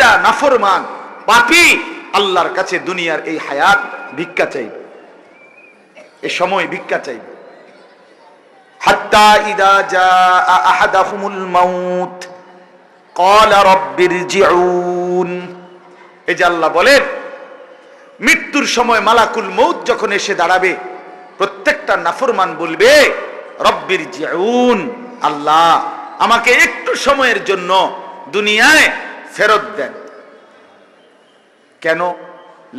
প্রতিটা নাফরমান পাপী আল্লাহর কাছে দুনিয়ার এই হায়াত ভিক্ষা চাইবে, এই সময় ভিক্ষা চাইবে। হাত্তা ইদা জাআ আহাদাহুমুল মাউত ক্বালা রাব্বিরজিউন। এই যে আল্লাহ বলেন, মৃত্যুর সময় মালাকুল মউত যখন এসে দাঁড়াবে, প্রত্যেকটা নাফরমান বলবে রব্বিরজিউন, আল্লাহ আমাকে একটু সময়ের জন্য দুনিয়ায় ফেরত দেন। কেন?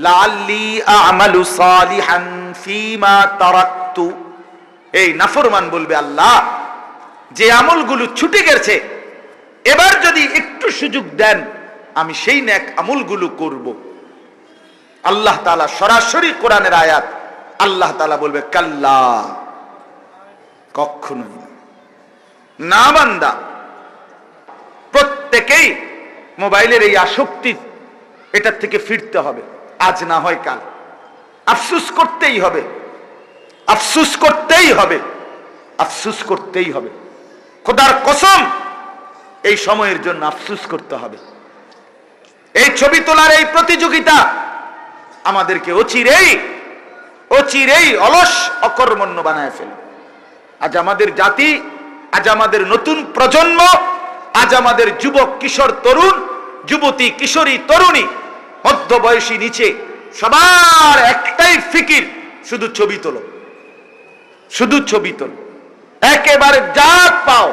লাআল্লি আ'মালু সালিহান ফীমা তারাকতু। এই নাফরমান বলবে, আল্লাহ যে আমলগুলো ছুটে গেছে, এবার যদি একটু সুযোগ দেন আমি সেই নেক আমলগুলো করব। আল্লাহ তাআলা সরাসরি কোরআনের আয়াত, আল্লাহ তাআলা বলবে কাল্লা, কখনোই না বান্দা। প্রত্যেকেই মোবাইলের এই আসক্তি, এটার থেকে ফিরতে হবে, আজ না হয় কাল। আফসোস করতেই হবে, আফসোস করতেই হবে, আফসোস করতেই হবে। খোদার কসম, এই সময়ের জন্য আফসোস করতে হবে। এই ছবি তোলার এই প্রতিযোগিতা আমাদেরকে অচিরেই অলস অকর্মণ্য বানায় ফেলে। আজ আমাদের জাতি, আজ আমাদের নতুন প্রজন্ম, আজ আমাদের যুবক কিশোর তরুণ, যুবতী কিশোরী তরুণী, মধ্যবয়সী নিচে, সবার একটাই ফিকির, শুধু ছবি তোলো, শুধু ছবি তোলো। একেবারে যা পাও,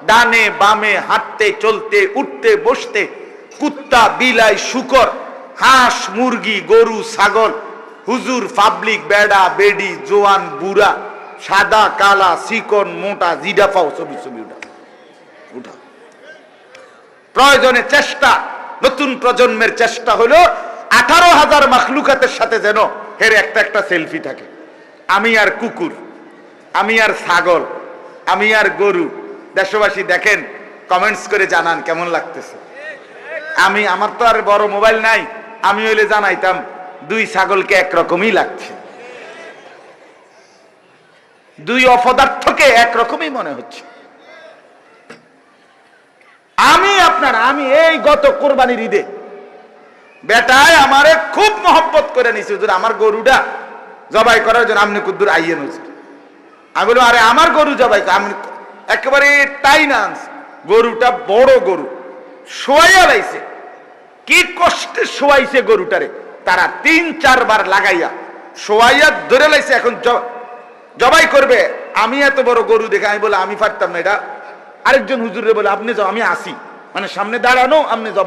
ডানে বামে হাঁটতে চলতে উঠতে বসতে, কুত্তা বিলাই শুকর, হাঁস মুরগি গরু ছাগল, হুজুর পাবলিক, বেড়া বেডি জোয়ান বুড়া, সাদা কালা চিকন মোটা, জিডা পাও ছবি উঠা। প্রয়োজনে চেষ্টা, নতুন প্রজন্মের চেষ্টা হলো 18,000 মাখলুকাতের সাথে যেন এর একটা সেলফি থাকে। আমি আর কুকুর, আমি আর ছাগল, আমি আর গরু। দেশবাসী দেখেন, কমেন্টস করে জানান কেমন লাগতেছে। আমার তো আর বড় মোবাইল নাই, আমি হইলে জানাইতাম 2 ছাগলকে একরকমই লাগছে, 2 অপদার্থকে একরকমই মনে হচ্ছে। আমি এই গত কোরবানির ঈদে বেটায় আমারে খুব মহব্বত করে নিছে, হুজুর আমার গরুটা জবাই করার জন্য আপনি কুদ্দুর আইয়েন হুজুর। আমি বললাম, আরে আমার গরু জবাই, আমি একেবারে তাই না, গরুটা বড় গরু, শোয়াইয়া লাইছে, কি কষ্টে শোয়াইছে গরুটারে, তারা 3-4 বার লাগাইয়া শোয়াইয়া ধরে লাইছে, এখন জবাই করবে। আমি এত বড় গরু দেখে আমি বলে আমি পারতাম না, এটা আরেকজন হুজুরে বলে আপনি যাও, আমি আসি, মানে সামনে দাঁড়ানো, আপনি জবাই